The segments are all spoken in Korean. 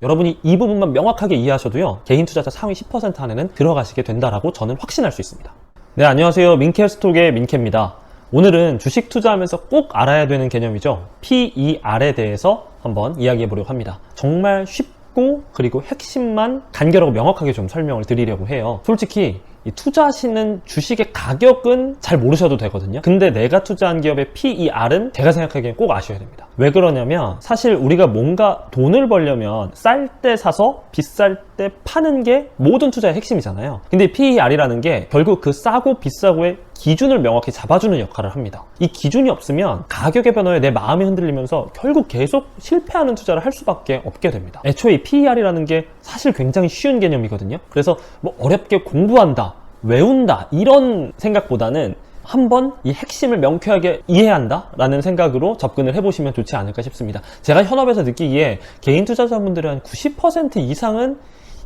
여러분이 이 부분만 명확하게 이해하셔도요, 개인 투자자 상위 10% 안에는 들어가시게 된다라고 저는 확신할 수 있습니다. 네, 안녕하세요. 민캐스톡의 민캐입니다. 오늘은 주식 투자하면서 꼭 알아야 되는 개념이죠. PER에 대해서 한번 이야기해 보려고 합니다. 정말 쉽고 그리고 핵심만 간결하고 명확하게 좀 설명을 드리려고 해요. 솔직히 이 투자하시는 주식의 가격은 잘 모르셔도 되거든요. 근데 내가 투자한 기업의 PER은 제가 생각하기엔 꼭 아셔야 됩니다. 왜 그러냐면 사실 우리가 뭔가 돈을 벌려면 쌀 때 사서 비쌀 때 파는 게 모든 투자의 핵심이잖아요. 근데 PER이라는 게 결국 그 싸고 비싸고의 기준을 명확히 잡아주는 역할을 합니다. 이 기준이 없으면 가격의 변화에 내 마음이 흔들리면서 결국 계속 실패하는 투자를 할 수밖에 없게 됩니다. 애초에 이 PER이라는 게 사실 굉장히 쉬운 개념이거든요. 그래서 뭐 어렵게 공부한다, 외운다 이런 생각보다는 한번 이 핵심을 명쾌하게 이해한다 라는 생각으로 접근을 해보시면 좋지 않을까 싶습니다. 제가 현업에서 느끼기에 개인 투자자분들의 한 90% 이상은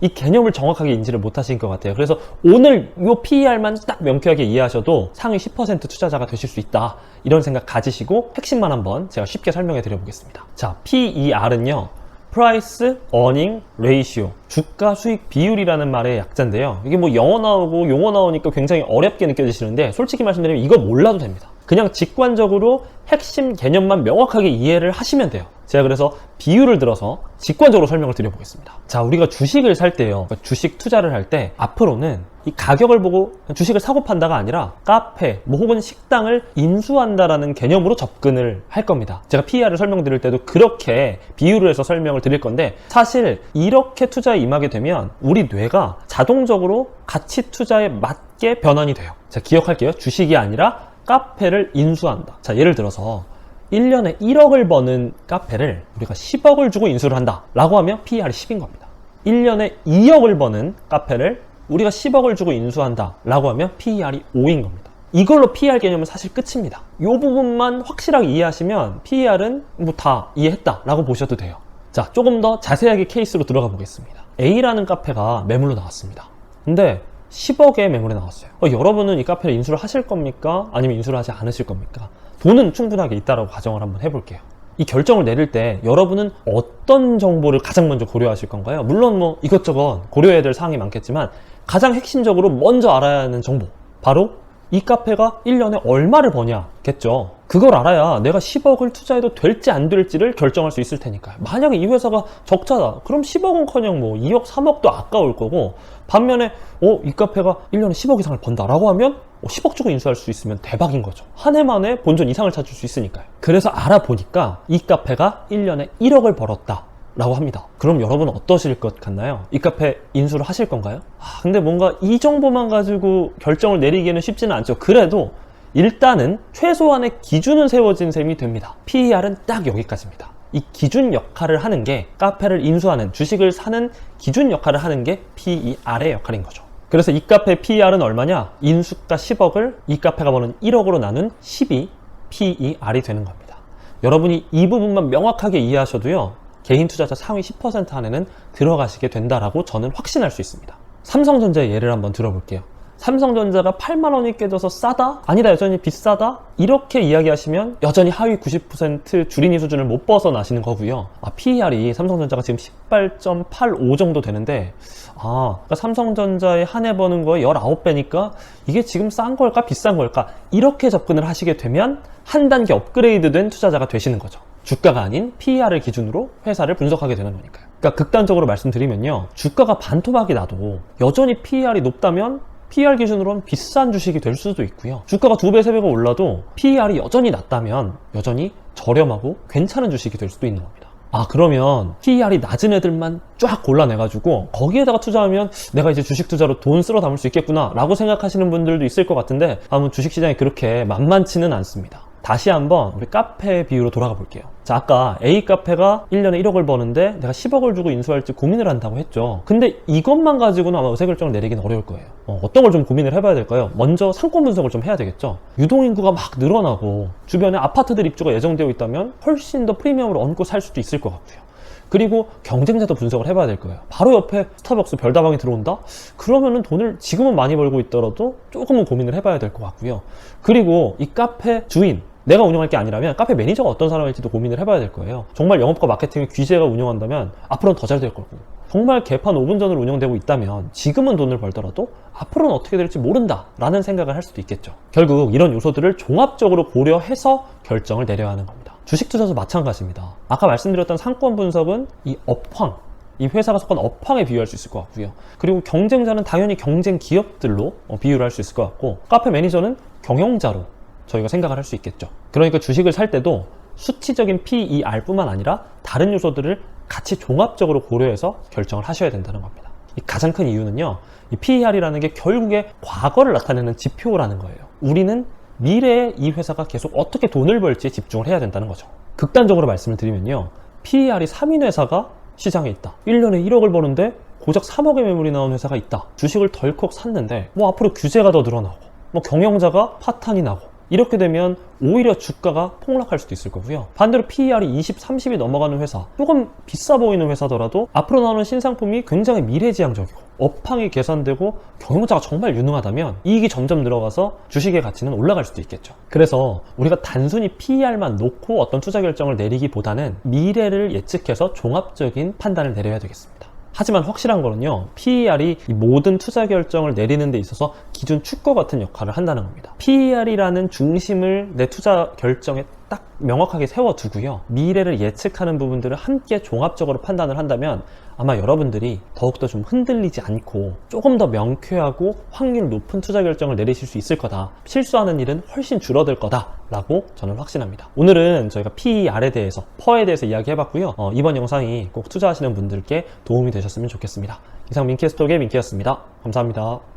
이 개념을 정확하게 인지를 못하신 것 같아요. 그래서 오늘 이 PER만 딱 명쾌하게 이해하셔도 상위 10% 투자자가 되실 수 있다, 이런 생각 가지시고 핵심만 한번 제가 쉽게 설명해 드려 보겠습니다. 자, PER은요, Price Earning Ratio, 주가 수익 비율이라는 말의 약자인데요. 이게 뭐 영어 나오고 용어 나오니까 굉장히 어렵게 느껴지시는데 솔직히 말씀드리면 이거 몰라도 됩니다. 그냥 직관적으로 핵심 개념만 명확하게 이해를 하시면 돼요. 제가 그래서 비율을 들어서 직관적으로 설명을 드려보겠습니다. 자, 우리가 주식을 살 때요, 주식 투자를 할 때 앞으로는 이 가격을 보고 주식을 사고 판다가 아니라 카페, 뭐 혹은 식당을 인수한다라는 개념으로 접근을 할 겁니다. 제가 PER을 설명드릴 때도 그렇게 비율을 해서 설명을 드릴 건데, 사실 이렇게 투자에 임하게 되면 우리 뇌가 자동적으로 가치 투자에 맞게 변환이 돼요. 자, 기억할게요. 주식이 아니라 카페를 인수한다. 자, 예를 들어서 1년에 1억을 버는 카페를 우리가 10억을 주고 인수를 한다 라고 하면 PER이 10인 겁니다. 1년에 2억을 버는 카페를 우리가 10억을 주고 인수한다 라고 하면 PER이 5인 겁니다. 이걸로 PER 개념은 사실 끝입니다. 이 부분만 확실하게 이해하시면 PER은 뭐 다 이해했다 라고 보셔도 돼요. 자, 조금 더 자세하게 케이스로 들어가 보겠습니다. A라는 카페가 매물로 나왔습니다. 근데 10억의 매물에 나왔어요. 여러분은 이 카페를 인수를 하실 겁니까? 아니면 인수를 하지 않으실 겁니까? 돈은 충분하게 있다라고 가정을 한번 해볼게요. 이 결정을 내릴 때 여러분은 어떤 정보를 가장 먼저 고려하실 건가요? 물론 뭐 이것저것 고려해야 될 사항이 많겠지만 가장 핵심적으로 먼저 알아야 하는 정보, 바로 이 카페가 1년에 얼마를 버냐겠죠. 그걸 알아야 내가 10억을 투자해도 될지 안 될지를 결정할 수 있을 테니까요. 만약에 이 회사가 적자다, 그럼 10억은커녕 뭐 2억, 3억도 아까울 거고, 반면에 이 카페가 1년에 10억 이상을 번다라고 하면 10억 주고 인수할 수 있으면 대박인 거죠. 한 해 만에 본전 이상을 찾을 수 있으니까요. 그래서 알아보니까 이 카페가 1년에 1억을 벌었다 라고 합니다. 그럼 여러분은 어떠실 것 같나요? 이 카페 인수를 하실 건가요? 근데 뭔가 이 정보만 가지고 결정을 내리기에는 쉽지는 않죠. 그래도 일단은 최소한의 기준은 세워진 셈이 됩니다. PER은 딱 여기까지입니다. 이 기준 역할을 하는 게, 카페를 인수하는, 주식을 사는 기준 역할을 하는 게 PER의 역할인 거죠. 그래서 이 카페 PER은 얼마냐? 인수가 10억을 이 카페가 버는 1억으로 나눈 12 PER이 되는 겁니다. 여러분이 이 부분만 명확하게 이해하셔도요, 개인 투자자 상위 10% 안에는 들어가시게 된다라고 저는 확신할 수 있습니다. 삼성전자의 예를 한번 들어볼게요. 삼성전자가 8만 원이 깨져서 싸다? 아니다, 여전히 비싸다? 이렇게 이야기하시면 여전히 하위 90% 주린이 수준을 못 벗어나시는 거고요. PER이 삼성전자가 지금 18.85 정도 되는데, 그러니까 삼성전자의 한 해 버는 거에 19배니까 이게 지금 싼 걸까 비싼 걸까, 이렇게 접근을 하시게 되면 한 단계 업그레이드된 투자자가 되시는 거죠. 주가가 아닌 PER을 기준으로 회사를 분석하게 되는 거니까요. 그러니까 극단적으로 말씀드리면요, 주가가 반토막이 나도 여전히 PER이 높다면 PER 기준으로는 비싼 주식이 될 수도 있고요. 주가가 2배, 3배가 올라도 PER이 여전히 낮다면 여전히 저렴하고 괜찮은 주식이 될 수도 있는 겁니다. 그러면 PER이 낮은 애들만 쫙 골라내가지고 거기에다가 투자하면 내가 이제 주식 투자로 돈 쓸어 담을 수 있겠구나 라고 생각하시는 분들도 있을 것 같은데, 아무튼 주식시장이 그렇게 만만치는 않습니다. 다시 한번 우리 카페 비유로 돌아가 볼게요. 자, 아까 A 카페가 1년에 1억을 버는데 내가 10억을 주고 인수할지 고민을 한다고 했죠. 근데 이것만 가지고는 아마 의사결정을 내리긴 어려울 거예요. 어떤 걸 좀 고민을 해봐야 될까요? 먼저 상권 분석을 좀 해야 되겠죠. 유동인구가 막 늘어나고 주변에 아파트들 입주가 예정되어 있다면 훨씬 더 프리미엄으로 얹고 살 수도 있을 것 같고요. 그리고 경쟁자도 분석을 해봐야 될 거예요. 바로 옆에 스타벅스 별다방이 들어온다? 그러면은 돈을 지금은 많이 벌고 있더라도 조금은 고민을 해봐야 될 것 같고요. 그리고 이 카페 주인, 내가 운영할 게 아니라면 카페 매니저가 어떤 사람일지도 고민을 해봐야 될 거예요. 정말 영업과 마케팅을 귀재가 운영한다면 앞으로는 더 잘 될 거고, 정말 개판 5분 전으로 운영되고 있다면 지금은 돈을 벌더라도 앞으로는 어떻게 될지 모른다 라는 생각을 할 수도 있겠죠. 결국 이런 요소들을 종합적으로 고려해서 결정을 내려야 하는 겁니다. 주식 투자도 마찬가지입니다. 아까 말씀드렸던 상권 분석은 이 업황, 이 회사가 속한 업황에 비유할 수 있을 것 같고요. 그리고 경쟁자는 당연히 경쟁 기업들로 비유를 할 수 있을 것 같고, 카페 매니저는 경영자로 저희가 생각을 할 수 있겠죠. 그러니까 주식을 살 때도 수치적인 PER 뿐만 아니라 다른 요소들을 같이 종합적으로 고려해서 결정을 하셔야 된다는 겁니다. 이 가장 큰 이유는요, 이 PER이라는 게 결국에 과거를 나타내는 지표라는 거예요. 우리는 미래에 이 회사가 계속 어떻게 돈을 벌지에 집중을 해야 된다는 거죠. 극단적으로 말씀을 드리면요, PER이 3인 회사가 시장에 있다. 1년에 1억을 버는데 고작 3억의 매물이 나온 회사가 있다. 주식을 덜컥 샀는데 앞으로 규제가 더 늘어나고 경영자가 파탄이 나고, 이렇게 되면 오히려 주가가 폭락할 수도 있을 거고요. 반대로 PER이 20, 30이 넘어가는 회사, 조금 비싸 보이는 회사더라도 앞으로 나오는 신상품이 굉장히 미래지향적이고 업황이 개선되고 경영자가 정말 유능하다면 이익이 점점 늘어가서 주식의 가치는 올라갈 수도 있겠죠. 그래서 우리가 단순히 PER만 놓고 어떤 투자 결정을 내리기보다는 미래를 예측해서 종합적인 판단을 내려야 되겠습니다. 하지만 확실한 거는요, PER이 이 모든 투자 결정을 내리는 데 있어서 기준 축과 같은 역할을 한다는 겁니다. PER이라는 중심을 내 투자 결정에 딱 명확하게 세워두고요, 미래를 예측하는 부분들을 함께 종합적으로 판단을 한다면 아마 여러분들이 더욱더 좀 흔들리지 않고 조금 더 명쾌하고 확률 높은 투자 결정을 내리실 수 있을 거다, 실수하는 일은 훨씬 줄어들 거다 라고 저는 확신합니다. 오늘은 저희가 PER에 대해서, 퍼에 대해서 이야기해봤고요. 이번 영상이 꼭 투자하시는 분들께 도움이 되셨으면 좋겠습니다. 이상 민캐스톡의 민캐였습니다. 감사합니다.